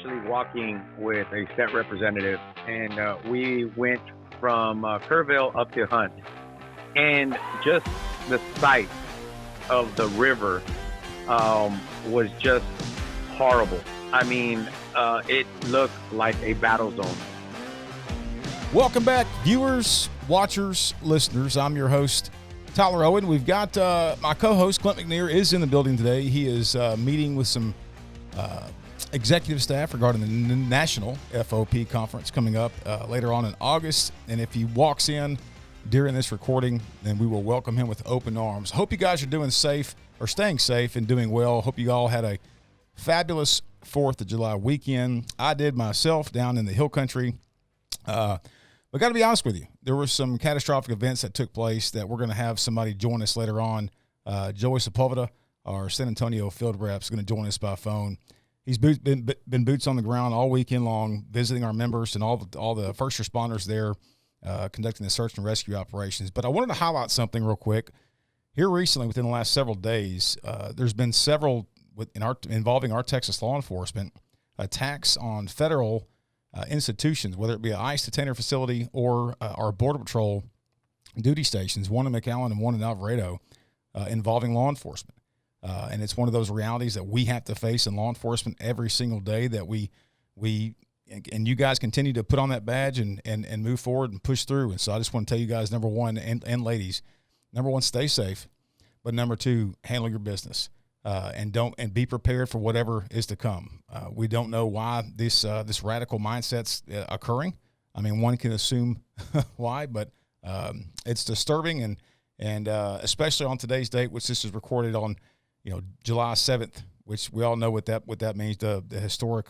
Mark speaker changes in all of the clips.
Speaker 1: actually walking with a state representative, and we went from Kerrville up to Hunt, and just the sight of the river was just horrible. I mean, it looked like a battle zone.
Speaker 2: Welcome back, viewers, watchers, listeners. I'm your host, Tyler Owen. We've got my co-host, Clint McNear, is in the building today. He is meeting with some executive staff regarding the national FOP conference coming up later on in August. And if he walks in during this recording, then we will welcome him with open arms. Hope you guys are doing safe or staying safe and doing well. Hope you all had a fabulous 4th of July weekend. I did myself down in the hill country. But got to be honest with you, there were some catastrophic events that took place that we're going to have somebody join us later on. Joey Sepulveda, our San Antonio field rep, is going to join us by phone. He's been boots on the ground all weekend long, visiting our members and all the first responders there, conducting the search and rescue operations. But I wanted to highlight something real quick. Here recently, within the last several days, there's been several involving our Texas law enforcement attacks on federal institutions, whether it be an ICE detainer facility or our Border Patrol duty stations, one in McAllen and one in Alvarado, involving law enforcement. And it's one of those realities that we have to face in law enforcement every single day, that we and you guys continue to put on that badge and move forward and push through. And so I just want to tell you guys, number one, and ladies, number one, stay safe, but number two, handle your business. And be prepared for whatever is to come. We don't know why this radical mindset's occurring. I mean, one can assume why, but it's disturbing, and especially on today's date, which this is recorded on, July 7th, which we all know what that means. The historic,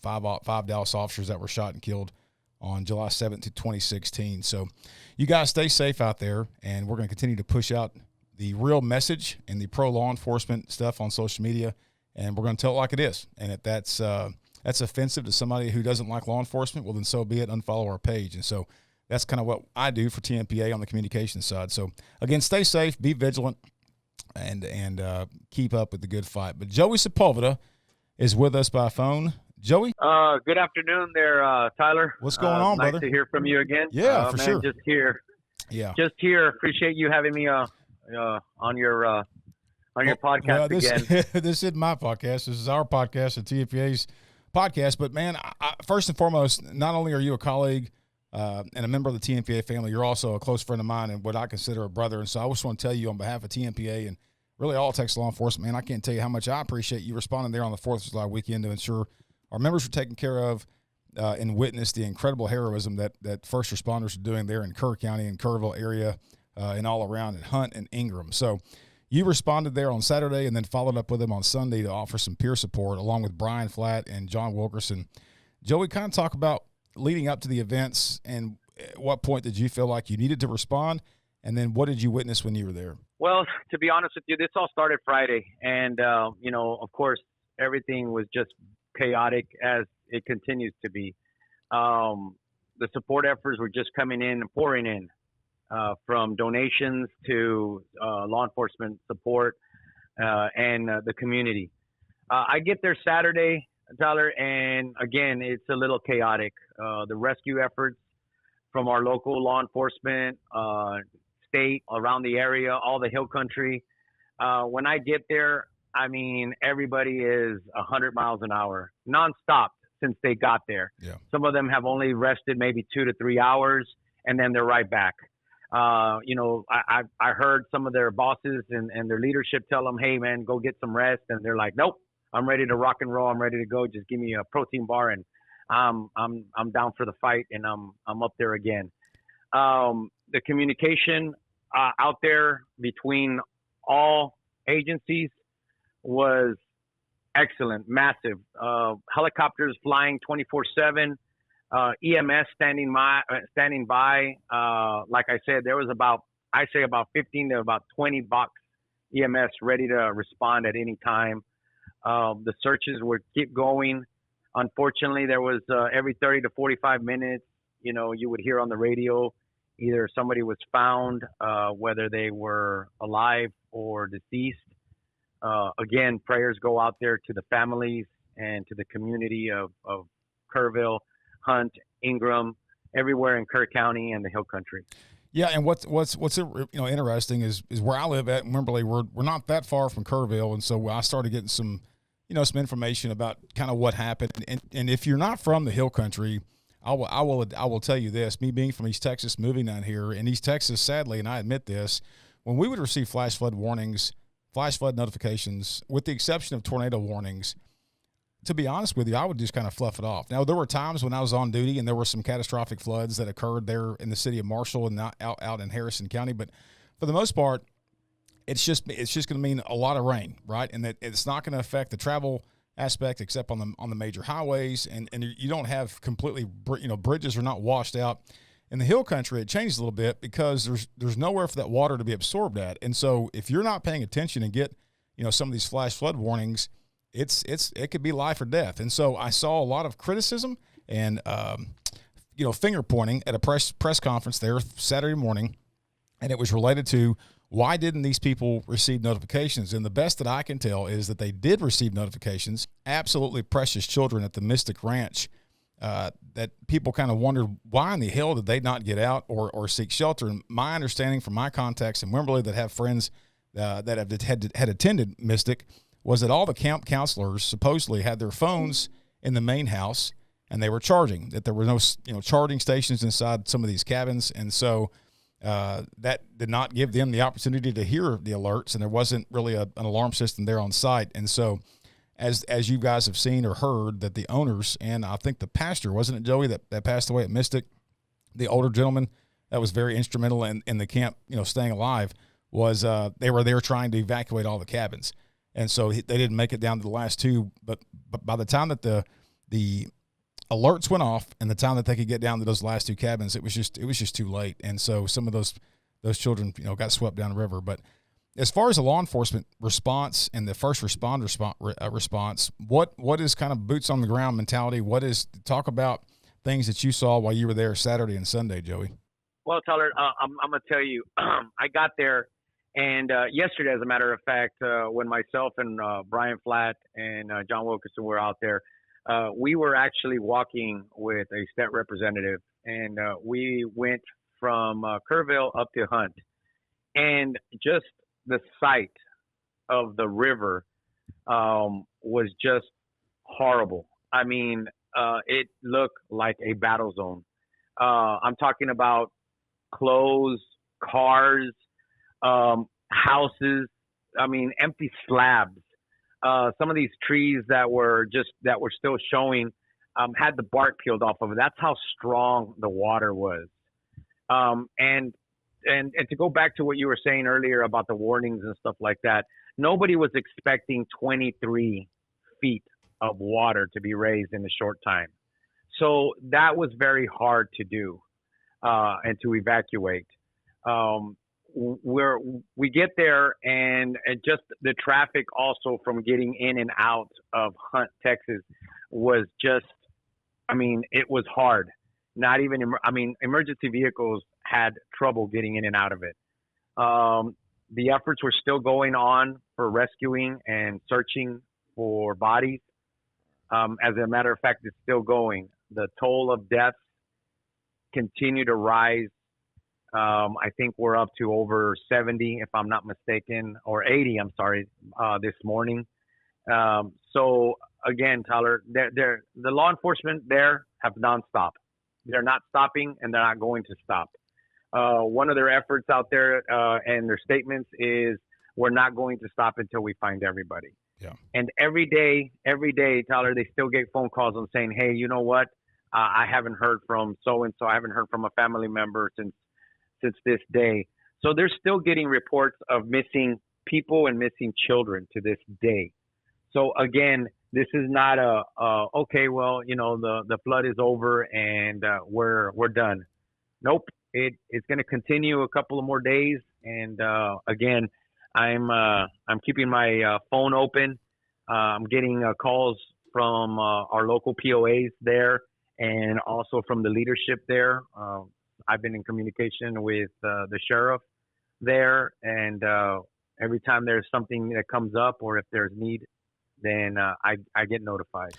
Speaker 2: five Dallas officers that were shot and killed on July 7th, 2016. So, you guys stay safe out there, and we're going to continue to push out the real message and the pro-law enforcement stuff on social media, and we're going to tell it like it is. And if that's offensive to somebody who doesn't like law enforcement, well, then so be it. Unfollow our page. And so that's kind of what I do for Tmpa on the communication side. So, again, stay safe, be vigilant, and keep up with the good fight. But Joey Sepulveda is with us by phone. Joey?
Speaker 1: Good afternoon there, Tyler.
Speaker 2: What's going on, brother?
Speaker 1: Nice to hear from you again.
Speaker 2: Yeah, for sure.
Speaker 1: Just here.
Speaker 2: Yeah.
Speaker 1: Just here. Appreciate you having me on your podcast again.
Speaker 2: This isn't my podcast. This is our podcast, the TFPA's podcast. But, man, I, first and foremost, not only are you a colleague and a member of the TMPA family, you're also a close friend of mine and what I consider a brother. And so I just want to tell you on behalf of TMPA and really all Texas law enforcement, man, I can't tell you how much I appreciate you responding there on the 4th of July weekend to ensure our members were taken care of and witness the incredible heroism that first responders are doing there in Kerr County and Kerrville area and all around in Hunt and Ingram. So you responded there on Saturday and then followed up with them on Sunday to offer some peer support along with Brian Flatt and John Wilkerson. Joey, kind of talk about leading up to the events and at what point did you feel like you needed to respond, and then what did you witness when you were there?
Speaker 1: Well, to be honest with you, this all started Friday, and of course, everything was just chaotic as it continues to be. The support efforts were just coming in and pouring in, from donations to law enforcement support and the community. I get there Saturday, Tyler, and again, it's a little chaotic. The rescue efforts from our local law enforcement, state, around the area, all the hill country. When I get there, I mean, everybody is 100 miles an hour, nonstop since they got there.
Speaker 2: Yeah.
Speaker 1: Some of them have only rested maybe 2 to 3 hours, and then they're right back. I heard some of their bosses and their leadership tell them, hey, man, go get some rest. And they're like, nope, I'm ready to rock and roll. I'm ready to go. Just give me a protein bar, and I'm down for the fight, and I'm up there again. The communication out there between all agencies was excellent, massive. Helicopters flying 24/7, EMS standing by. Like I said, there was about 15 to about 20 box EMS ready to respond at any time. The searches would keep going. Unfortunately, there was every 30 to 45 minutes, you would hear on the radio either somebody was found, whether they were alive or deceased. Again, prayers go out there to the families and to the community of Kerrville, Hunt, Ingram, everywhere in Kerr County and the Hill Country.
Speaker 2: Yeah, and what's interesting is where I live at in Wimberley. We're not that far from Kerrville, and so I started getting some information about kind of what happened. And if you're not from the Hill Country, I will tell you this. Me being from East Texas, moving down here in East Texas, sadly, and I admit this, when we would receive flash flood warnings, flash flood notifications, with the exception of tornado warnings, to be honest with you, I would just kind of fluff it off. Now, there were times when I was on duty and there were some catastrophic floods that occurred there in the city of Marshall and not out in Harrison County. But for the most part, it's just going to mean a lot of rain, right? And that it's not going to affect the travel aspect except on the major highways. And you don't have completely, bridges are not washed out. In the Hill Country, it changes a little bit because there's nowhere for that water to be absorbed at. And so if you're not paying attention and get, some of these flash flood warnings, it could be life or death. And so I saw a lot of criticism and finger pointing at a press conference there Saturday morning, and it was related to why didn't these people receive notifications? And the best that I can tell is that they did receive notifications. Absolutely precious children at the Mystic Ranch, that people kind of wondered why in the hell did they not get out or seek shelter. And my understanding from my contacts in Wimberley that have friends that had attended Mystic was that all the camp counselors supposedly had their phones in the main house and they were charging, that there were no charging stations inside some of these cabins. And so that did not give them the opportunity to hear the alerts, and there wasn't really an alarm system there on site. And so as you guys have seen or heard, that the owners, and I think the pastor, wasn't it Joey, that passed away at Mystic, the older gentleman that was very instrumental in the camp, staying alive, was they were there trying to evacuate all the cabins. And so they didn't make it down to the last two, but by the time that the alerts went off and the time that they could get down to those last two cabins, it was just too late. And so some of those children, got swept down the river. But as far as the law enforcement response and the first responder response, what is kind of boots on the ground mentality? Talk about things that you saw while you were there Saturday and Sunday, Joey?
Speaker 1: Well, Tyler, I'm going to tell you, I got there. And yesterday, as a matter of fact, when myself and Brian Flatt and John Wilkerson were out there, we were actually walking with a state representative, and we went from Kerrville up to Hunt. And just the sight of the river was just horrible. I mean, it looked like a battle zone. I'm talking about clothes, cars, houses, empty slabs. Some of these trees that were still showing had the bark peeled off of it. That's how strong the water was. And to go back to what you were saying earlier about the warnings and stuff like that, nobody was expecting 23 feet of water to be raised in a short time. So that was very hard to do and to evacuate. We get there and just the traffic also from getting in and out of Hunt, Texas was just, it was hard. Not even, emergency vehicles had trouble getting in and out of it. The efforts were still going on for rescuing and searching for bodies. As a matter of fact, it's still going. The toll of deaths continue to rise. I think we're up to over 70, if I'm not mistaken, or 80, I'm sorry, this morning. So again, Tyler, the law enforcement there have nonstop. They're not stopping and they're not going to stop. One of their efforts out there and their statements is we're not going to stop until we find everybody.
Speaker 2: Yeah. And
Speaker 1: every day, Tyler, they still get phone calls on saying, hey, you know what? I haven't heard from so-and-so. I haven't heard from a family member since this day. So they're still getting reports of missing people and missing children to this day. So again, this is not the flood is over and we're done. Nope. It's going to continue a couple of more days. And again, I'm keeping my phone open. I'm getting calls from our local POAs there and also from the leadership there. I've been in communication with the sheriff there, and every time there's something that comes up or if there's need, then I get notified.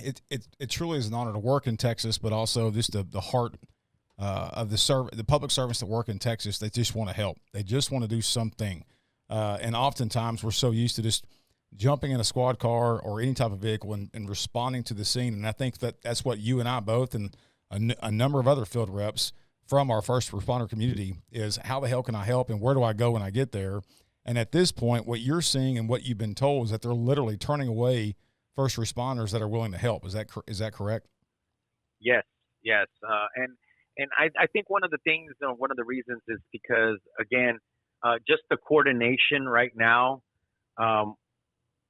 Speaker 2: It truly is an honor to work in Texas, but also just the heart of the public servants that work in Texas. They just want to help. They just want to do something. And oftentimes we're so used to just jumping in a squad car or any type of vehicle and responding to the scene. And I think that's what you and I both and a number of other field reps from our first responder community is, how the hell can I help and where do I go when I get there? And at this point, what you're seeing and what you've been told is that they're literally turning away first responders that are willing to help. Is that correct?
Speaker 1: Yes. And I think one of the things, one of the reasons is because, again, just the coordination right now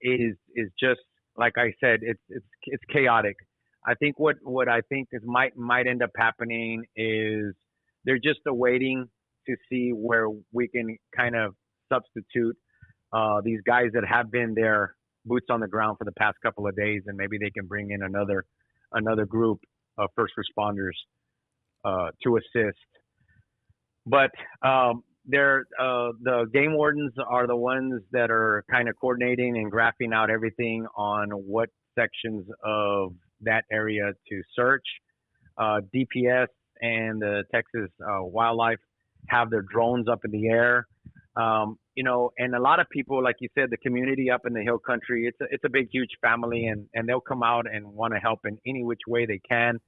Speaker 1: is just, like I said, it's chaotic. I think what I think is might end up happening is they're just awaiting to see where we can kind of substitute these guys that have been there, boots on the ground for the past couple of days, and maybe they can bring in another group of first responders to assist. But the game wardens are the ones that are kind of coordinating and graphing out everything on what sections of that area to search. DPS and the Texas Wildlife have their drones up in the air. And a lot of people, like you said, the community up in the hill country, it's a big, huge family, and they'll come out and want to help in any which way they can.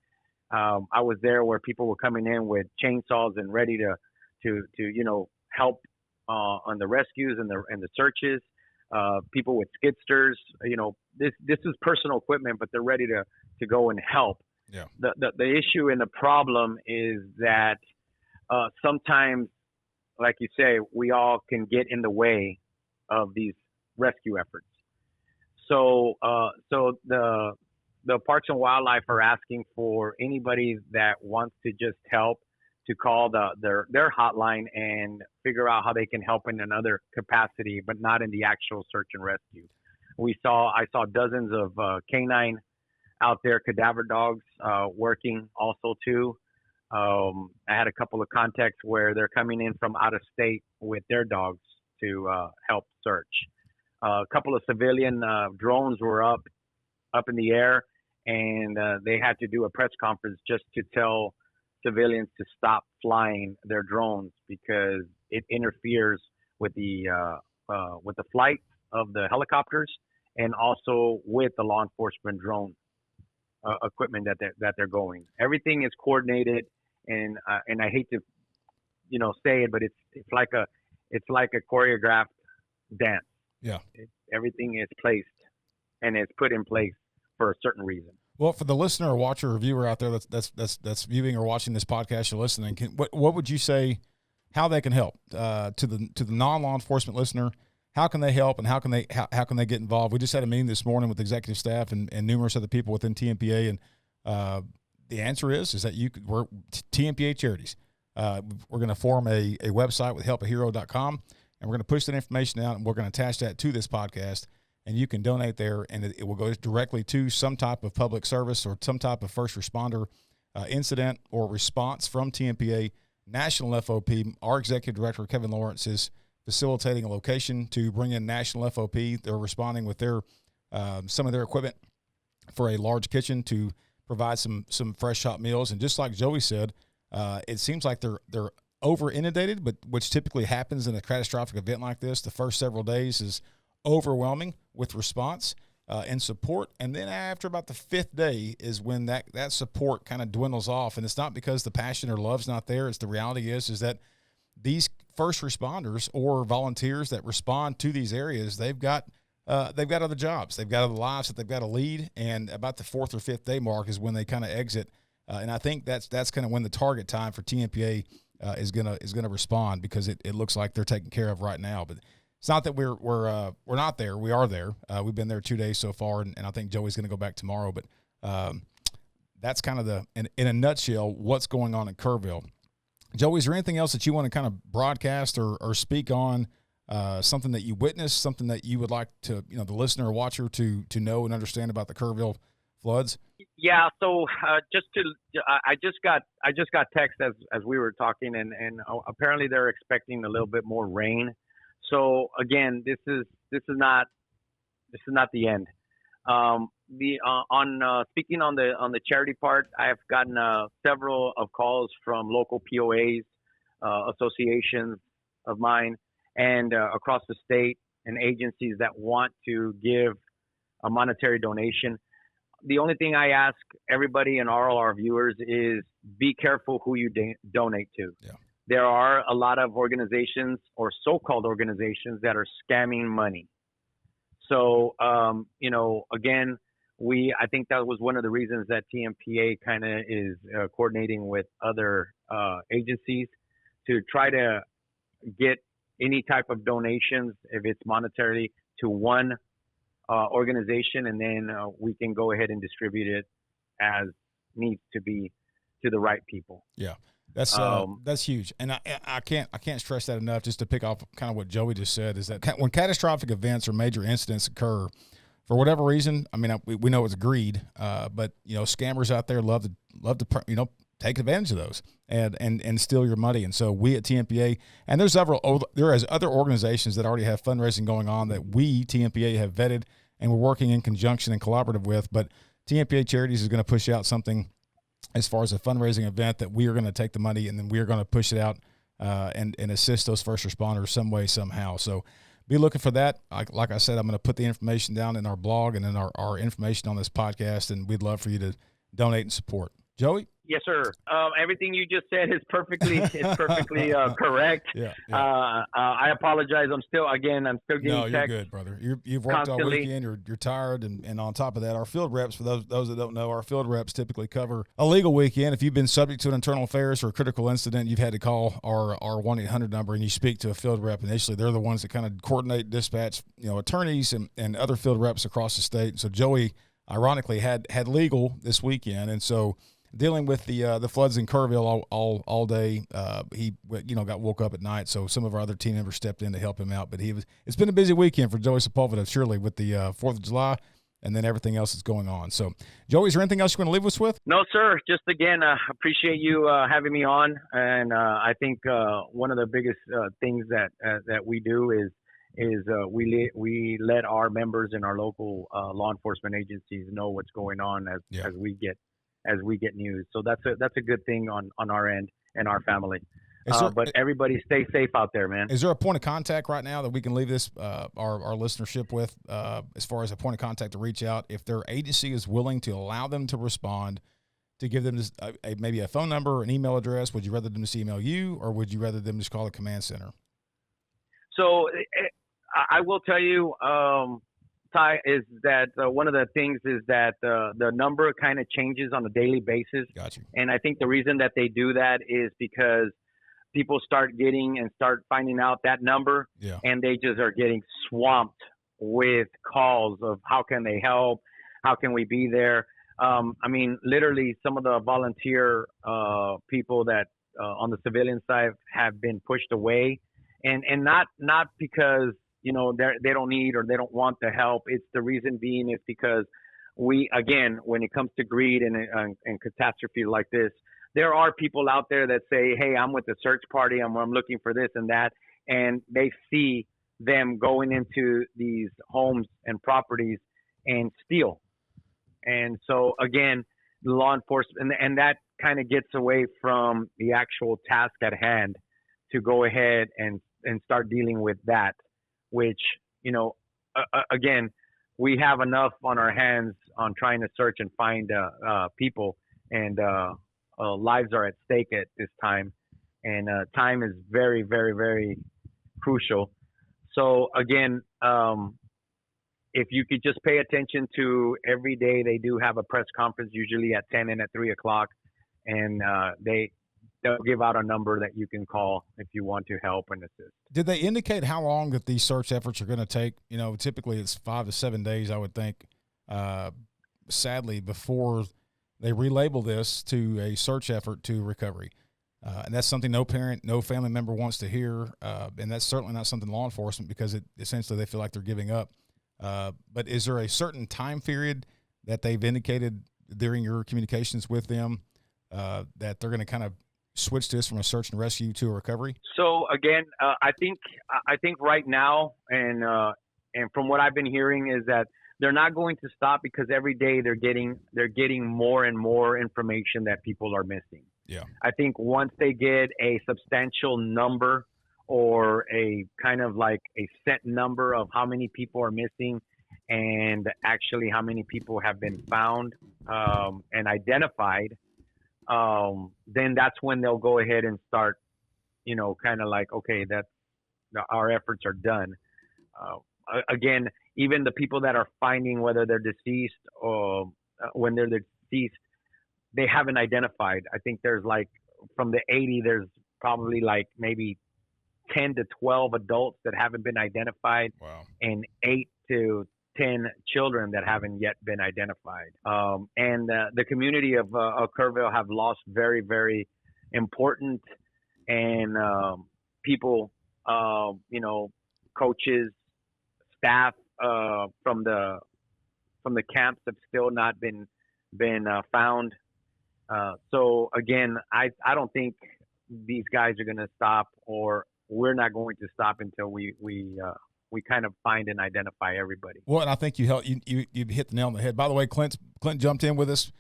Speaker 1: I was there where people were coming in with chainsaws and ready to help on the rescues and the searches. People with skidsters, this is personal equipment, but they're ready to go and help.
Speaker 2: Yeah.
Speaker 1: The issue and the problem is that sometimes, like you say, we all can get in the way of these rescue efforts. So the Parks and Wildlife are asking for anybody that wants to just help to call their hotline and figure out how they can help in another capacity, but not in the actual search and rescue. I saw dozens of canine out there, cadaver dogs working also too. I had a couple of contacts where they're coming in from out of state with their dogs to help search. A couple of civilian drones were up in the air, and they had to do a press conference just to tell civilians to stop flying their drones because it interferes with the flight of the helicopters and also with the law enforcement drone equipment that they're going. Everything is coordinated, and I hate to say it, but it's like a choreographed dance.
Speaker 2: Yeah,
Speaker 1: everything is placed and it's put in place for a certain reason.
Speaker 2: Well, for the listener or watcher or viewer out there that's viewing or watching this podcast or listening, what would you say how they can help to the non-law enforcement listener? How can they help, and how can they get involved? We just had a meeting this morning with executive staff and numerous other people within Tmpa, and the answer is that we're Tmpa Charities. We're going to form a website with helpahero.com, and we're going to push that information out, and we're going to attach that to this podcast. And you can donate there, and it will go directly to some type of public service or some type of first responder incident or response from Tmpa. National FOP, our executive director, Kevin Lawrence, is facilitating a location to bring in National FOP. They're responding with their some of their equipment for a large kitchen to provide some fresh hot meals. And just like Joey said, it seems like they're over inundated, but which typically happens in a catastrophic event like this. The first several days is overwhelming with response and support, and then after about the fifth day is when that support kind of dwindles off. And it's not because the passion or love's not there. It's the reality is that these first responders or volunteers that respond to these areas, they've got other jobs, they've got other lives that they've got to lead, and about the fourth or fifth day mark is when they kind of exit. And I think that's kind of when the target time for Tmpa is gonna respond, because it looks like they're taken care of right now. But it's not that we're not there. We are there. We've been there 2 days so far, and I think Joey's going to go back tomorrow. But that's kind of in a nutshell what's going on in Kerrville. Joey, is there anything else that you want to kind of broadcast or speak on? Something that you witnessed, something that you would like to the listener or watcher to know and understand about the Kerrville floods?
Speaker 1: Yeah. So I just got text as we were talking, and apparently they're expecting a little bit more rain. So again, this is not This is not the end. Speaking on the charity part, I've gotten several of calls from local POAs, associations of mine, and across the state, and agencies that want to give a monetary donation. The only thing I ask everybody and all our viewers is be careful who you donate to.
Speaker 2: Yeah.
Speaker 1: There are a lot of organizations or so-called organizations that are scamming money. So, again, I think that was one of the reasons that Tmpa kind of is coordinating with other agencies to try to get any type of donations, if it's monetary, to one organization, and then we can go ahead and distribute it as needs to be to the right people.
Speaker 2: Yeah. That's huge, and I can't stress that enough. Just to pick off kind of what Joey just said, is that when catastrophic events or major incidents occur, for whatever reason, I mean, we know it's greed, but scammers out there love to take advantage of those and steal your money. And so we at Tmpa, and there is other organizations that already have fundraising going on that we Tmpa have vetted and we're working in conjunction and collaborative with. But Tmpa Charities is going to push out something as far as a fundraising event that we are going to take the money and then we are going to push it out and assist those first responders some way, somehow. So be looking for that. Like I said, I'm going to put the information down in our blog and in our information on this podcast, and we'd love for you to donate and support. Joey?
Speaker 1: Yes, sir. Everything you just said is perfectly correct.
Speaker 2: Yeah.
Speaker 1: I apologize. I'm still getting
Speaker 2: No, you're
Speaker 1: text
Speaker 2: good, brother. You've worked all weekend. You're tired, and on top of that, our field reps, for those that don't know, our field reps typically cover a legal weekend. If you've been subject to an internal affairs or a critical incident, you've had to call our 1-800 number, and you speak to a field rep initially. They're the ones that kind of coordinate, dispatch, attorneys and other field reps across the state. So Joey, ironically, had legal this weekend, and so dealing with the floods in Kerrville all day. He got woke up at night, so some of our other team members stepped in to help him out. But it's been a busy weekend for Joey Sepulveda, surely, with the 4th of July and then everything else that's going on. So, Joey, is there anything else you want to leave us with?
Speaker 1: No, sir. Just again, appreciate you having me on, and I think one of the biggest things that we do is we let our members in our local law enforcement agencies know what's going on as we get news. So that's a good thing on our end and our family. But everybody stay safe out there, man.
Speaker 2: Is there a point of contact right now that we can leave this our listenership with as far as a point of contact to reach out if their agency is willing to allow them to respond, to give them maybe a phone number or an email address? Would you rather them just email you, or would you rather them just call the command center?
Speaker 1: So I will tell you, Ty, is that one of the things is that the number kind of changes on a daily basis.
Speaker 2: Got you.
Speaker 1: And I think the reason that they do that is because people start finding out that number, and they just are getting swamped with calls of how can they help, how can we be there. I mean, literally, some of the volunteer people that on the civilian side have been pushed away, and not because they don't need or they don't want the help. It's the reason being is because when it comes to greed and catastrophe like this, there are people out there that say, hey, I'm with the search party. I'm looking for this and that. And they see them going into these homes and properties and steal. And so again, law enforcement, and that kind of gets away from the actual task at hand to go ahead and start dealing with that, which, again, we have enough on our hands on trying to search and find people, and lives are at stake at this time, and time is very, very, very crucial. So again, if you could just pay attention to every day, they do have a press conference, usually at 10 and at 3 o'clock, and they'll give out a number that you can call if you want to help and assist.
Speaker 2: Did they indicate how long that these search efforts are going to take? Typically it's 5 to 7 days, I would think, sadly, before they relabel this to a search effort to recovery. And that's something no parent, no family member wants to hear. And that's certainly not something law enforcement, because essentially they feel like they're giving up. But is there a certain time period that they've indicated during your communications with them that they're going to kind of switch this from a search and rescue to a recovery?
Speaker 1: So again, I think right now, and and from what I've been hearing is that they're not going to stop because every day they're getting more and more information that people are missing.
Speaker 2: Yeah.
Speaker 1: I think once they get a substantial number or a kind of like a set number of how many people are missing and actually how many people have been found and identified, then that's when they'll go ahead and start, kind of like, okay, our efforts are done. Again, even the people that are finding whether they're deceased or when they're deceased, they haven't identified. I think there's like from the 80, there's probably like maybe 10 to 12 adults that haven't been identified.
Speaker 2: Wow.
Speaker 1: And 8 to 10 children that haven't yet been identified. And the community of Kerrville have lost very, very important and people, coaches, staff from the camps have still not been found. So again, I don't think these guys are going to stop, or we're not going to stop until we kind of find and identify everybody.
Speaker 2: Well, and I think you hit the nail on the head. By the way, Clint jumped in with us.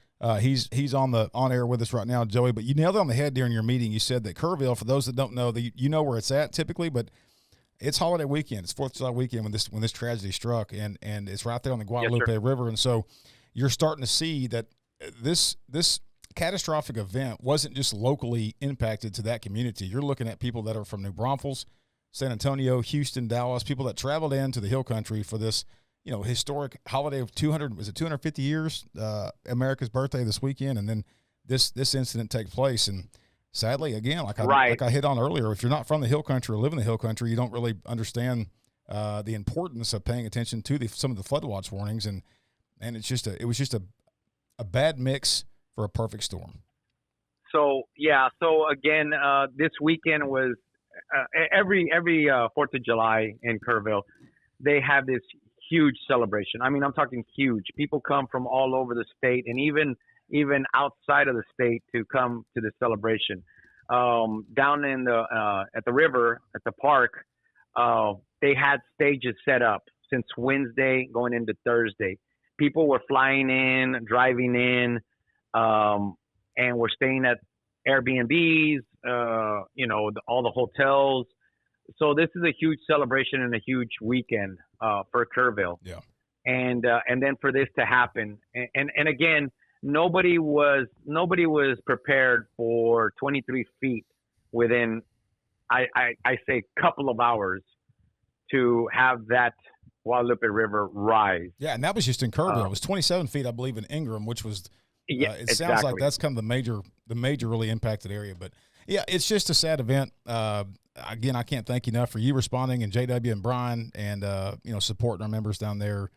Speaker 2: He's on air with us right now, Joey. But you nailed it on the head during your meeting. You said that Kerrville, for those that don't know, you know where it's at typically, but it's holiday weekend. It's 4th of July weekend when this tragedy struck, and it's right there on the Guadalupe River. And so you're starting to see that this catastrophic event wasn't just locally impacted to that community. You're looking at people that are from New Braunfels, San Antonio, Houston, Dallas, people that traveled into the Hill Country for this, historic holiday of 250 years, America's birthday this weekend, and then this incident take place. And sadly, again, like I hit on earlier, if you're not from the Hill Country or live in the Hill Country, you don't really understand the importance of paying attention to some of the flood watch warnings, and it was just a bad mix for a perfect storm.
Speaker 1: So again, this weekend was every 4th of July in Kerrville, they have this huge celebration. I mean, I'm talking huge. People come from all over the state and even outside of the state to come to the celebration. Down in at the river, at the park, they had stages set up since Wednesday going into Thursday. People were flying in, driving in, and we're staying at Airbnbs, all the hotels. So this is a huge celebration and a huge weekend for Kerrville.
Speaker 2: Yeah. And
Speaker 1: then for this to happen, and again, nobody was prepared for 23 feet within, I say, couple of hours to have that Guadalupe River rise.
Speaker 2: Yeah, and that was just in Kerrville. It was 27 feet, I believe, in Ingram, which was. It sounds
Speaker 1: exactly.
Speaker 2: like that's kind of the major really impacted area. But yeah, it's just a sad event. Again, I can't thank you enough for you responding, and JW and Brian, and supporting our members down there,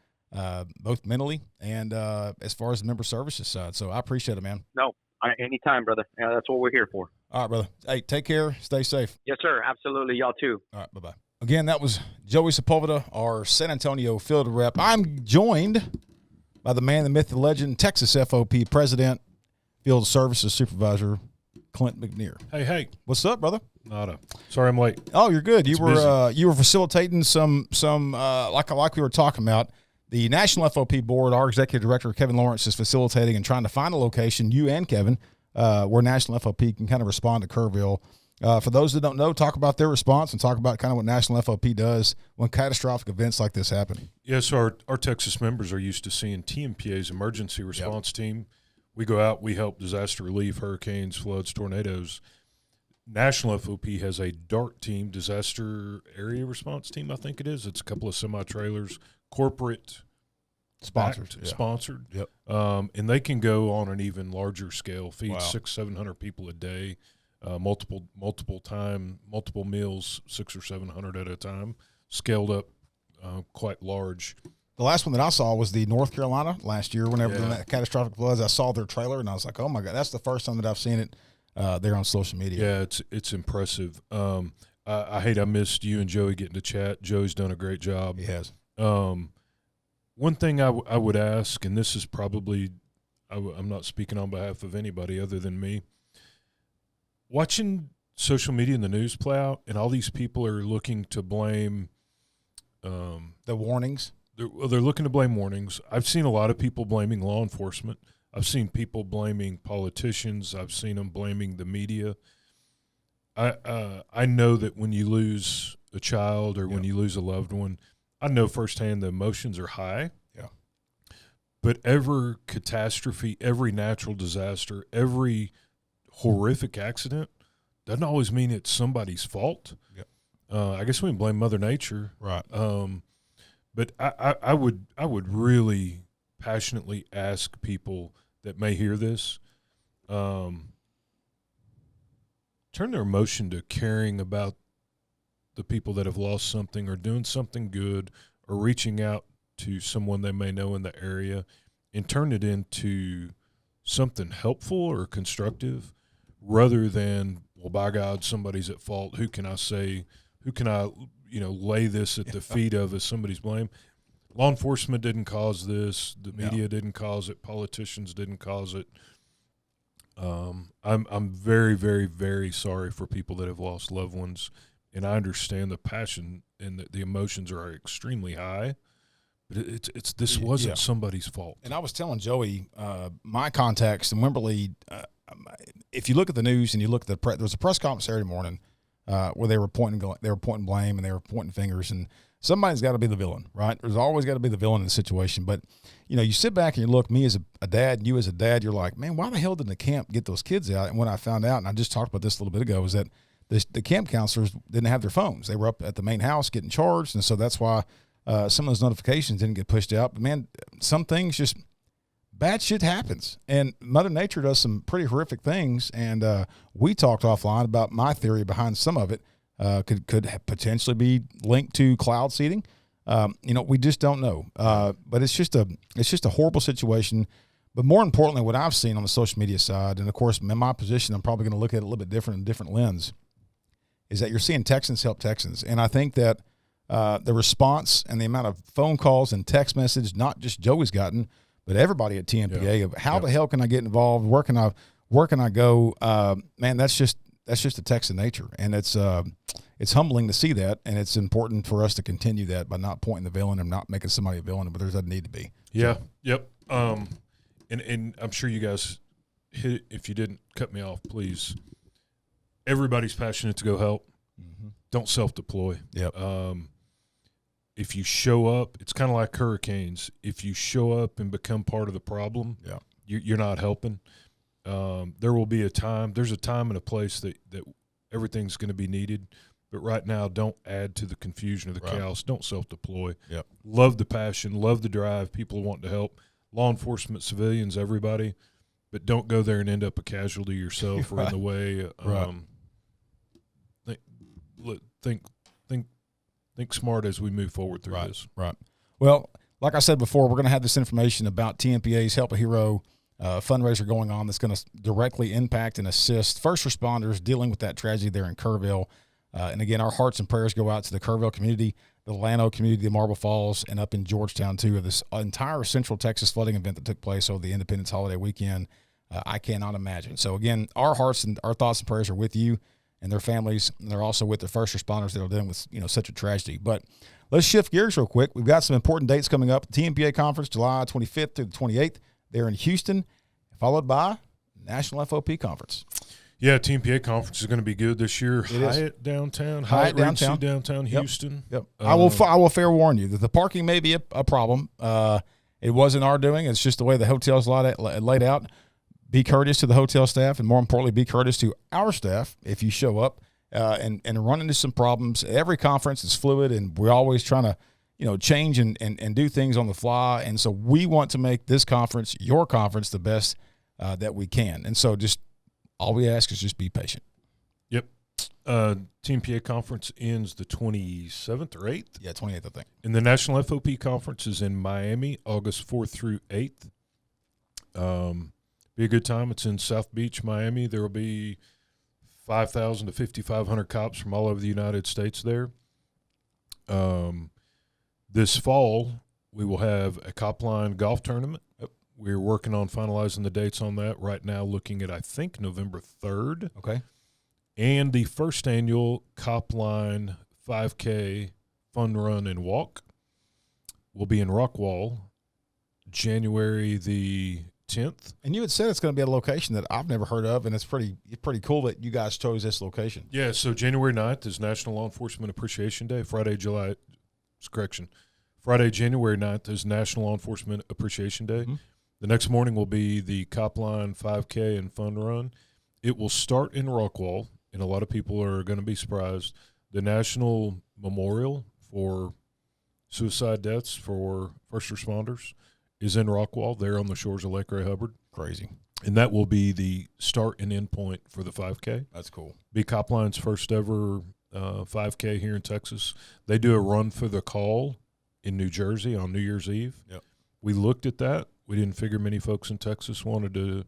Speaker 2: both mentally and as far as the member services side. So I appreciate it, man.
Speaker 1: No, anytime, brother. Yeah, that's what we're here for.
Speaker 2: All right, brother. Hey, take care. Stay safe.
Speaker 1: Yes, sir. Absolutely. Y'all too.
Speaker 2: All right. Bye-bye. Again, that was Joey Sepulveda, our San Antonio field rep. I'm joined by the man, the myth, the legend, Texas FOP president, field services supervisor, Clint McNear.
Speaker 3: Hey.
Speaker 2: What's up, brother?
Speaker 3: Nada. Sorry I'm late.
Speaker 2: Oh, you're good. You
Speaker 3: It's
Speaker 2: were facilitating some like we were talking about. The National FOP Board, our executive director, Kevin Lawrence, is facilitating and trying to find a location, you and Kevin, where National FOP can kind of respond to Kerrville. For those that don't know, talk about their response and talk about kind of what National FOP does when catastrophic events like this happen.
Speaker 3: Yes, our Texas members are used to seeing TMPA's emergency response team. We go out, we help disaster relief, hurricanes, floods, tornadoes. National FOP has a DART team, disaster area response team, I think it is. It's a couple of semi-trailers, corporate sponsored.
Speaker 2: Yep.
Speaker 3: And they can go on an even larger scale, feed 600-700 people a day. Multiple meals, 600 or 700 at a time, scaled up quite large.
Speaker 2: The last one that I saw was the North Carolina last year. When that catastrophic floods, I saw their trailer and I was like, "Oh my God!" That's the first time that I've seen it there on social media.
Speaker 3: Yeah, it's impressive. I hate I missed you and Joey getting to chat. Joey's done a great job.
Speaker 2: He has.
Speaker 3: One thing I would ask, and this is probably I'm not speaking on behalf of anybody other than me. Watching social media and the news play out, and all these people are looking to blame
Speaker 2: The warnings.
Speaker 3: They're looking to blame warnings. I've seen a lot of people blaming law enforcement. I've seen people blaming politicians. I've seen them blaming the media. I know that when you lose a child or when you lose a loved one, I know firsthand the emotions are high.
Speaker 2: Yeah.
Speaker 3: But every catastrophe, every natural disaster, every horrific accident doesn't always mean it's somebody's fault.
Speaker 2: Yep.
Speaker 3: I guess we can blame Mother Nature.
Speaker 2: Right.
Speaker 3: But I would really passionately ask people that may hear this, turn their emotion to caring about the people that have lost something or doing something good or reaching out to someone they may know in the area and turn it into something helpful or constructive rather than, well, by God, somebody's at fault. Who can I lay this at the feet of as somebody's blame? Law enforcement didn't cause this. The media didn't cause it. Politicians didn't cause it. I'm very, very, very sorry for people that have lost loved ones, and I understand the passion and the emotions are extremely high. But this wasn't somebody's fault.
Speaker 2: And I was telling Joey, my contacts in Wimberley. If you look at the news and you look at there was a press conference Saturday morning where they were pointing blame and they were pointing fingers, and somebody's got to be the villain, right? There's always got to be the villain in the situation. But you sit back and you look. Me as a dad, and you as a dad, you're like, man, why the hell didn't the camp get those kids out? And when I found out, and I just talked about this a little bit ago, is that the camp counselors didn't have their phones. They were up at the main house getting charged, and so that's why some of those notifications didn't get pushed out. But man, some things just bad shit happens, and Mother Nature does some pretty horrific things. And we talked offline about my theory behind some of it. Could potentially be linked to cloud seeding. We just don't know. But it's just a horrible situation. But more importantly, what I've seen on the social media side, and of course, in my position, I'm probably going to look at it a little bit different in a different lens, is that you're seeing Texans help Texans. And I think that the response and the amount of phone calls and text messages, not just Joey's gotten, but everybody at TMPA of how the hell can I get involved? Where can I go? Man, that's just the Texan nature, and it's humbling to see that, and it's important for us to continue that by not pointing the villain and not making somebody a villain, but there doesn't need to be.
Speaker 3: Yeah. So. Yep. And I'm sure you guys hit it. If you didn't, cut me off, please. Everybody's passionate to go help. Mm-hmm. Don't self-deploy.
Speaker 2: Yep.
Speaker 3: If you show up, it's kind of like hurricanes. If you show up and become part of the problem, you're not helping. There will be a time. There's a time and a place that everything's going to be needed. But right now, don't add to the confusion of the chaos. Don't self-deploy.
Speaker 2: Yep.
Speaker 3: Love the passion. Love the drive. People want to help. Law enforcement, civilians, everybody. But don't go there and end up a casualty yourself or in the way. Think smart as we move forward through this.
Speaker 2: Right. Well, like I said before, we're going to have this information about TMPA's Help a Hero fundraiser going on that's going to directly impact and assist first responders dealing with that tragedy there in Kerrville. And again, our hearts and prayers go out to the Kerrville community, the Llano community, the Marble Falls, and up in Georgetown too, of this entire Central Texas flooding event that took place over the Independence holiday weekend. I cannot imagine. So again, our hearts and our thoughts and prayers are with you and their families, and they're also with the first responders that are dealing with such a tragedy. But let's shift gears real quick. We've got some important dates coming up. The TMPA conference, July 25th through the 28th, there in Houston, followed by National FOP conference.
Speaker 3: Yeah, TMPA conference is going to be good this year. Hyatt downtown, Hyatt downtown Houston.
Speaker 2: Yep. I will fair warn you that the parking may be a problem. It wasn't our doing. It's just the way the hotel's laid out. Be courteous to the hotel staff, and more importantly, be courteous to our staff if you show up and run into some problems. Every conference is fluid, and we're always trying to change and do things on the fly. And so we want to make this conference, your conference, the best that we can. And so just all we ask is just be patient.
Speaker 3: Yep. TMPA conference ends the 27th or 8th?
Speaker 2: Yeah, 28th, I think.
Speaker 3: And the National FOP conference is in Miami, August 4th through 8th. Be a good time. It's in South Beach, Miami. There will be 5,000 to 5,500 cops from all over the United States there. This fall, we will have a cop line golf tournament. We're working on finalizing the dates on that right now, looking at, I think, November 3rd.
Speaker 2: Okay.
Speaker 3: And the first annual cop line 5K Fun Run and Walk. We'll be in Rockwall January the 10th.
Speaker 2: And you had said it's going to be at a location that I've never heard of, and it's pretty cool that you guys chose this location.
Speaker 3: Yeah, so January 9th is National Law Enforcement Appreciation Day. Friday, January 9th is National Law Enforcement Appreciation Day.
Speaker 2: Mm-hmm.
Speaker 3: The next morning will be the Cop Line 5K and Fun Run. It will start in Rockwall, and a lot of people are going to be surprised. The National Memorial for Suicide Deaths for First Responders is in Rockwall, there on the shores of Lake Ray Hubbard.
Speaker 2: Crazy.
Speaker 3: And that will be the start and end point for the 5K.
Speaker 2: That's cool.
Speaker 3: Be Cop Line's first ever 5K here in Texas. They do a run for the call in New Jersey on New Year's Eve.
Speaker 2: Yep.
Speaker 3: We looked at that. We didn't figure many folks in Texas wanted to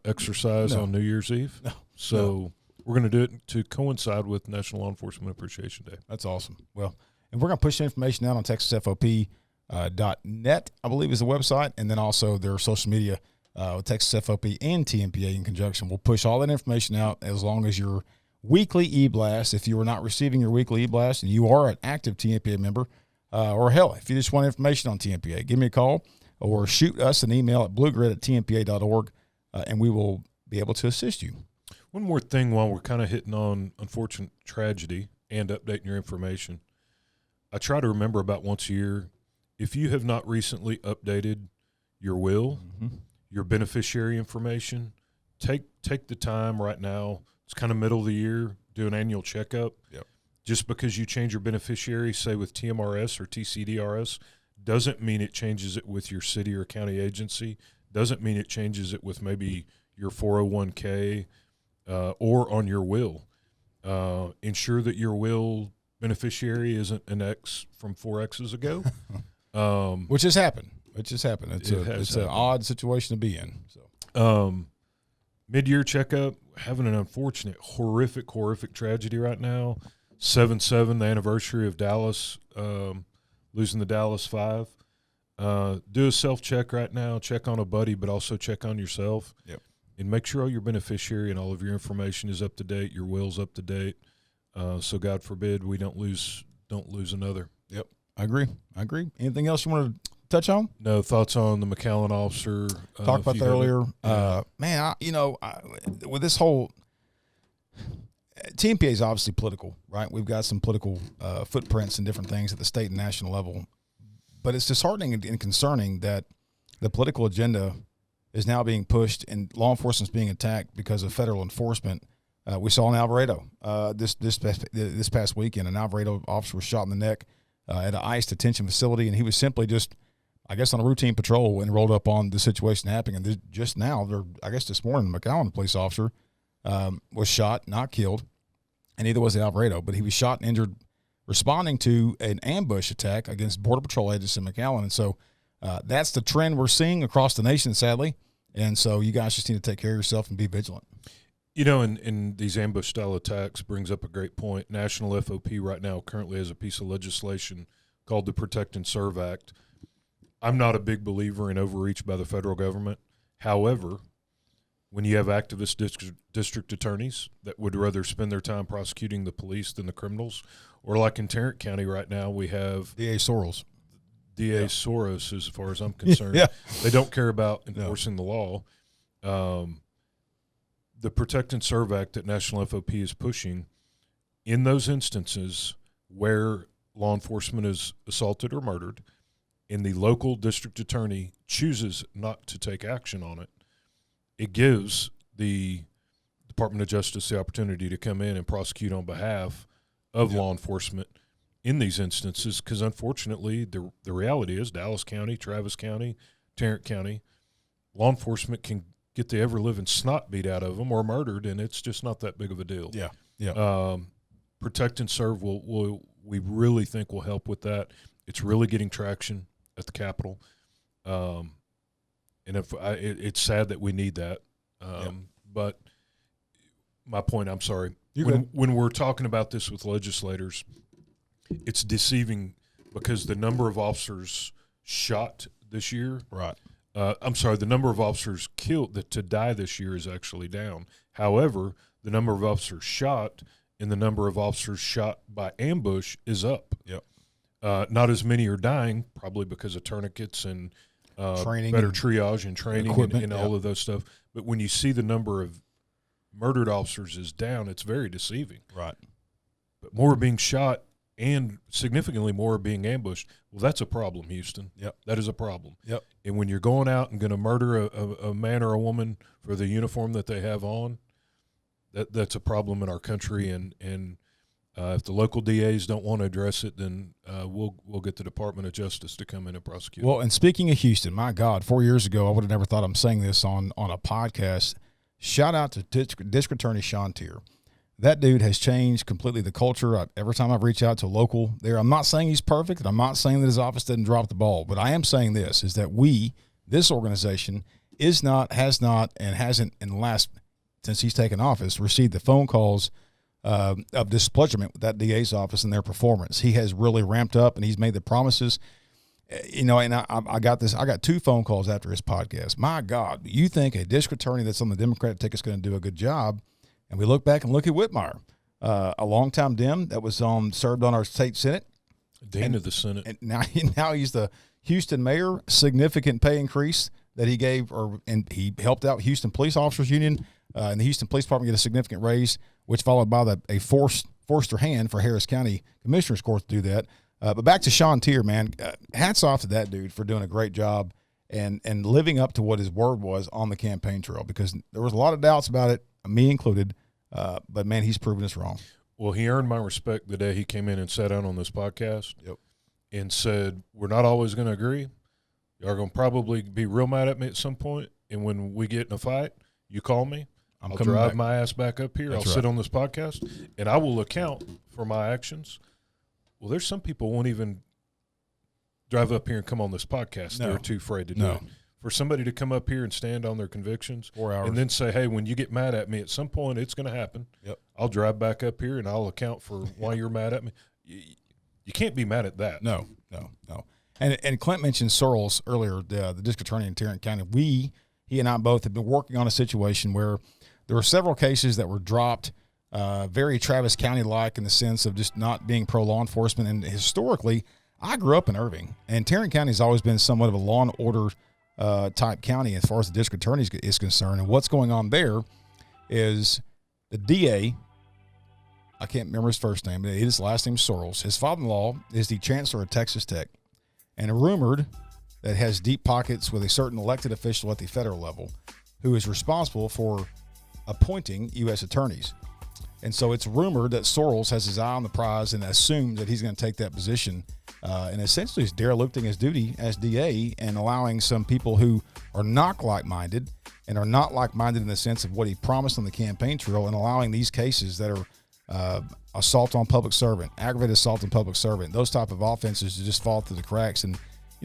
Speaker 3: exercise on New Year's Eve.
Speaker 2: No.
Speaker 3: So we're going to do it to coincide with National Law Enforcement Appreciation Day.
Speaker 2: That's awesome. Well, and we're going to push the information out on TexasFOP.net, I believe is the website, and then also their social media with Texas FOP and TMPA in conjunction. We'll push all that information out as long as your weekly e-blast, if you are not receiving your weekly e-blast and you are an active TMPA member, or hell, if you just want information on TMPA, give me a call or shoot us an email at bluegrid@tmpa.org, and we will be able to assist you.
Speaker 3: One more thing while we're kind of hitting on unfortunate tragedy and updating your information. I try to remember about once a year, if you have not recently updated your will, your beneficiary information, take the time right now. It's kind of middle of the year, do an annual checkup.
Speaker 2: Yep.
Speaker 3: Just because you change your beneficiary, say with TMRS or TCDRS, doesn't mean it changes it with your city or county agency, doesn't mean it changes it with maybe your 401k or on your will. Ensure that your will beneficiary isn't an ex from 4 X's ago.
Speaker 2: Which has happened. It's an odd situation to be in. So,
Speaker 3: mid-year checkup, having an unfortunate, horrific tragedy right now. 7/7, the anniversary of Dallas, losing the Dallas 5. Do a self-check right now. Check on a buddy, but also check on yourself.
Speaker 2: Yep.
Speaker 3: And make sure all your beneficiary and all of your information is up to date. Your will's up to date. So God forbid we don't lose another.
Speaker 2: Yep. I agree. Anything else you want to touch on?
Speaker 3: No thoughts on the McAllen officer.
Speaker 2: Talked about that earlier. With this whole TMPA is obviously political, right? We've got some political footprints and different things at the state and national level, but it's disheartening and concerning that the political agenda is now being pushed and law enforcement is being attacked because of federal enforcement. We saw in Alvarado this past weekend, an Alvarado officer was shot in the neck at an ICE detention facility, and he was simply just, I guess, on a routine patrol and rolled up on the situation happening. And just now, this morning, McAllen, police officer, was shot, not killed, and neither was Alvarado, but he was shot and injured responding to an ambush attack against Border Patrol agents in McAllen. And so that's the trend we're seeing across the nation, sadly. And so you guys just need to take care of yourself and be vigilant.
Speaker 3: You know, in these ambush-style attacks brings up a great point. National FOP right now currently has a piece of legislation called the Protect and Serve Act. I'm not a big believer in overreach by the federal government. However, when you have activist district attorneys that would rather spend their time prosecuting the police than the criminals, or like in Tarrant County right now, we have
Speaker 2: DA Sorrells.
Speaker 3: DA Soros, as far as I'm concerned.
Speaker 2: Yeah.
Speaker 3: They don't care about enforcing the law. The Protect and Serve Act that National FOP is pushing, in those instances where law enforcement is assaulted or murdered, and the local district attorney chooses not to take action on it, it gives the Department of Justice the opportunity to come in and prosecute on behalf of law enforcement in these instances, because unfortunately the reality is Dallas County, Travis County, Tarrant County, law enforcement can get the ever-living snot beat out of them or murdered, and it's just not that big of a deal.
Speaker 2: Yeah.
Speaker 3: Protect and Serve we really think will help with that. It's really getting traction at the Capitol. And it's sad that we need that. But my point, I'm sorry, when we're talking about this with legislators, it's deceiving because the number of officers shot this year,
Speaker 2: right?
Speaker 3: The number of officers killed to die this year is actually down. However, the number of officers shot and the number of officers shot by ambush is up.
Speaker 2: Yep.
Speaker 3: Not as many are dying, probably because of tourniquets and
Speaker 2: training,
Speaker 3: better triage and training and all
Speaker 2: yep.
Speaker 3: of those stuff. But when you see the number of murdered officers is down, it's very deceiving.
Speaker 2: Right.
Speaker 3: But more are being shot and significantly more are being ambushed. Well, that's a problem, Houston.
Speaker 2: Yep.
Speaker 3: That is a problem.
Speaker 2: Yep. And
Speaker 3: when you're going out and going to murder a man or a woman for the uniform that they have on, that's a problem in our country. And if the local DAs don't want to address it, then we'll get the Department of Justice to come in and prosecute.
Speaker 2: Well, and speaking of Houston, my God, 4 years ago, I would have never thought I'm saying this on a podcast. Shout out to District Attorney Sean Tier. That dude has changed completely the culture. Every time I've reached out to a local there, I'm not saying he's perfect, and I'm not saying that his office didn't drop the ball, but I am saying this, is that this organization, has not, and hasn't in the last, since he's taken office, received the phone calls of displeasurement with that DA's office and their performance. He has really ramped up, and he's made the promises. And I got 2 phone calls after his podcast. My God, you think a district attorney that's on the Democratic ticket is going to do a good job? And we look back and look at Whitmire, a longtime Dem that was served on our state Senate.
Speaker 3: Dean of the Senate.
Speaker 2: And now he's the Houston mayor. Significant pay increase that he gave, and he helped out Houston Police Officers Union, and the Houston Police Department get a significant raise, which followed by a forced their hand for Harris County Commissioner's Court to do that. But back to Sean Tier, man, hats off to that dude for doing a great job and living up to what his word was on the campaign trail, because there was a lot of doubts about it, me included, but, man, he's proven us wrong.
Speaker 3: Well, he earned my respect the day he came in and sat down on this podcast.
Speaker 2: Yep.
Speaker 3: And said, we're not always going to agree. Y'all are going to probably be real mad at me at some point, and when we get in a fight, you call me. I'll drive my ass back up here. I'll sit on this podcast, and I will account for my actions. Well, there's some people who won't even drive up here and come on this podcast.
Speaker 2: No.
Speaker 3: They're too afraid to do it. For somebody to come up here and stand on their convictions
Speaker 2: 4 hours.
Speaker 3: and then say, hey, when you get mad at me, at some point it's going to happen.
Speaker 2: Yep.
Speaker 3: I'll drive back up here and I'll account for why you're mad at me. You can't be mad at that.
Speaker 2: No. And Clint mentioned Sorrells earlier, the district attorney in Tarrant County. He and I both have been working on a situation where there were several cases that were dropped, very Travis County-like in the sense of just not being pro-law enforcement. And historically, I grew up in Irving, and Tarrant County has always been somewhat of a law and order type county as far as the district attorney is concerned. And what's going on there is the DA, I can't remember his first name, but his last name is Sorrells. His father-in-law is the chancellor of Texas Tech, and rumored that has deep pockets with a certain elected official at the federal level who is responsible for appointing U.S. attorneys. And so it's rumored that Sorrells has his eye on the prize and assumes that he's going to take that position, and essentially is derelicting his duty as DA and allowing some people who are not like-minded and are not like-minded in the sense of what he promised on the campaign trail, and allowing these cases that are assault on public servant, aggravated assault on public servant, those type of offenses to just fall through the cracks, and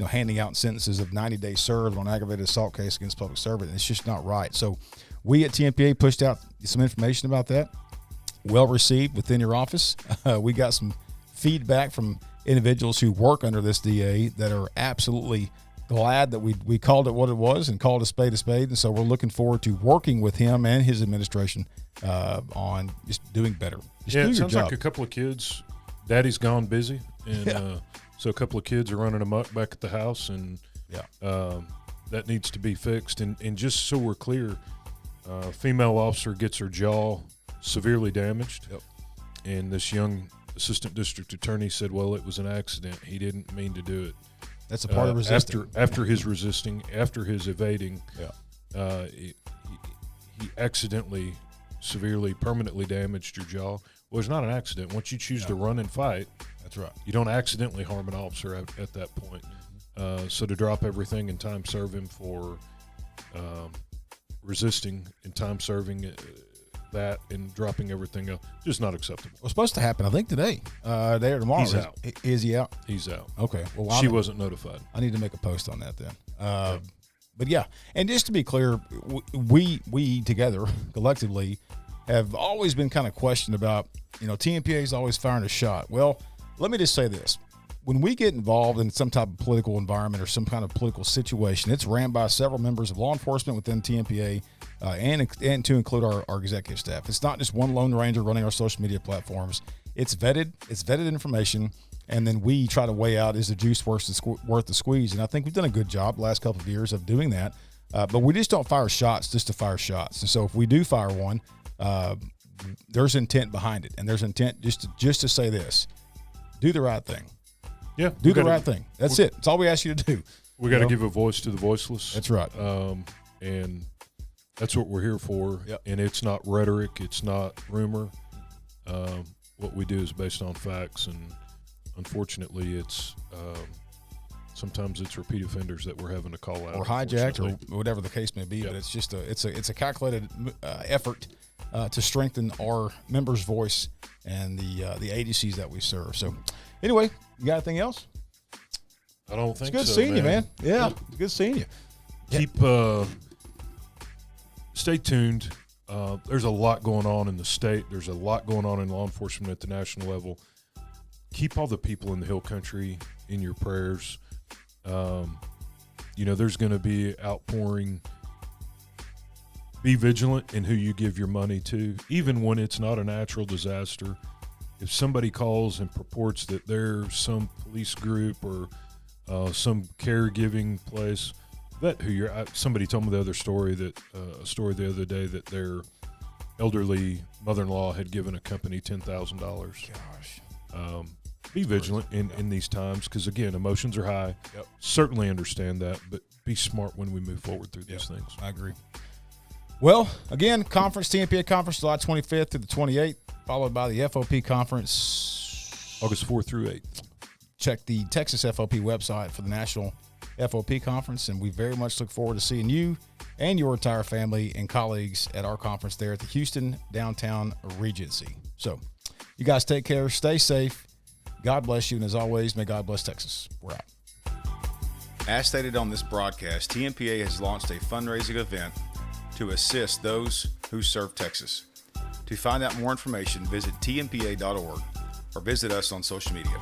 Speaker 2: handing out sentences of 90 days served on aggravated assault case against public servant. It's just not right. So we at Tmpa pushed out some information about that. Well received within your office. We got some feedback from individuals who work under this DA that are absolutely glad that we called it what it was and called a spade. And so we're looking forward to working with him and his administration on just doing better. Just do
Speaker 3: it
Speaker 2: your
Speaker 3: sounds
Speaker 2: job.
Speaker 3: like a couple of kids. Daddy's gone busy, and so a couple of kids are running amok back at the house, and that needs to be fixed. And just so we're clear, female officer gets her jaw severely damaged, and this young assistant district attorney said, well, it was an accident. He didn't mean to do it.
Speaker 2: That's a part of resisting.
Speaker 3: After his resisting, after his evading, he accidentally severely, permanently damaged your jaw. Well, it's not an accident. Once you choose to run and fight,
Speaker 2: that's right.
Speaker 3: You don't accidentally harm an officer at that point. So to drop everything and time serve him for resisting and time serving that and dropping everything else, just not acceptable.
Speaker 2: Well, supposed to happen, I think, today or tomorrow.
Speaker 3: He's out.
Speaker 2: Is he out?
Speaker 3: He's out.
Speaker 2: Okay. Well,
Speaker 3: she wasn't notified.
Speaker 2: I need to make a post on that then. But yeah, and just to be clear, we together collectively have always been kind of questioned about, TMPA is always firing a shot. Well, let me just say this. When we get involved in some type of political environment or some kind of political situation, it's ran by several members of law enforcement within TMPA and to include our executive staff. It's not just one lone ranger running our social media platforms. It's vetted information. and then we try to weigh out, is the juice worth the squeeze? And I think we've done a good job the last couple of years of doing that. But we just don't fire shots just to fire shots. And so if we do fire one, there's intent behind it, and there's intent just to say this: do the right thing.
Speaker 3: Yeah,
Speaker 2: do the right thing. That's it. That's all we ask you to do.
Speaker 3: We got to give a voice to the voiceless.
Speaker 2: That's right.
Speaker 3: And that's what we're here for.
Speaker 2: Yep.
Speaker 3: And it's not rhetoric. It's not rumor. What we do is based on facts, and unfortunately, it's sometimes it's repeat offenders that we're having to call out,
Speaker 2: or hijacked, or whatever the case may be.
Speaker 3: Yep.
Speaker 2: But it's just it's a calculated effort to strengthen our members' voice and the agencies that we serve. So, anyway, you got anything else?
Speaker 3: I don't think
Speaker 2: it's good
Speaker 3: so,
Speaker 2: seeing you, man. Yeah, it's good seeing you.
Speaker 3: Keep stay tuned. There's a lot going on in the state. There's a lot going on in law enforcement at the national level. Keep all the people in the Hill Country in your prayers. There's going to be outpouring. Be vigilant in who you give your money to, even when it's not a natural disaster. If somebody calls and purports that they're some police group or some caregiving place, somebody told me the other story a story the other day that their elderly mother-in-law had given a company $10,000.
Speaker 2: Gosh.
Speaker 3: Be vigilant in these times, because again, emotions are high.
Speaker 2: Yep.
Speaker 3: Certainly understand that, but be smart when we move forward through these things.
Speaker 2: I agree. Well, again, Tmpa conference, July 25th through the 28th, followed by the FOP conference,
Speaker 3: August 4th through 8th.
Speaker 2: Check the Texas FOP website for the national FOP conference, and we very much look forward to seeing you and your entire family and colleagues at our conference there at the Houston Downtown Regency. So, you guys take care, stay safe, God bless you, and as always, may God bless Texas. We're out.
Speaker 4: As stated on this broadcast, TMPA has launched a fundraising event to assist those who serve Texas. To find out more information, visit tmpa.org or visit us on social media.